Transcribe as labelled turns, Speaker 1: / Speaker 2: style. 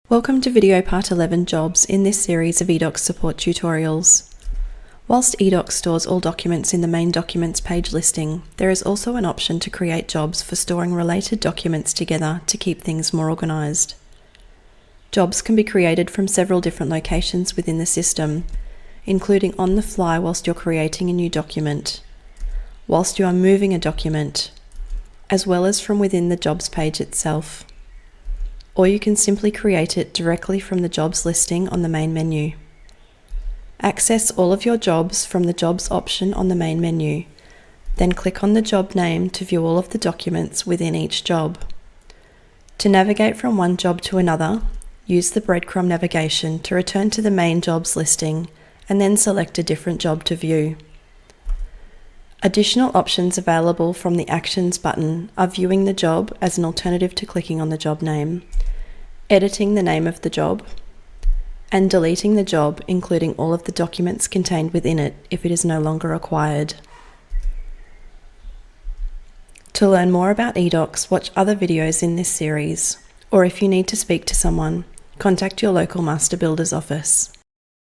Speaker 1: Welcome to video part 11 jobs in this series of eDocs support tutorials. Whilst eDocs stores all documents in the main documents page listing, there is also an option to create jobs for storing related documents together to keep things more organised. Jobs can be created from several different locations within the system, including on the fly whilst you're creating a new document, whilst you are moving a document, as well as from within the jobs page itself. Or you can simply create it directly from the jobs listing on the main menu. Access all of your jobs from the jobs option on the main menu, then click on the job name to view all of the documents within each job. To navigate from one job to another, use the breadcrumb navigation to return to the main jobs listing and then select a different job to view. Additional options available from the Actions button are viewing the job as an alternative to clicking on the job name, editing the name of the job, and deleting the job, including all of the documents contained within it if it is no longer required. To learn more about eDocs, watch other videos in this series, or if you need to speak to someone, contact your local Master Builder's office.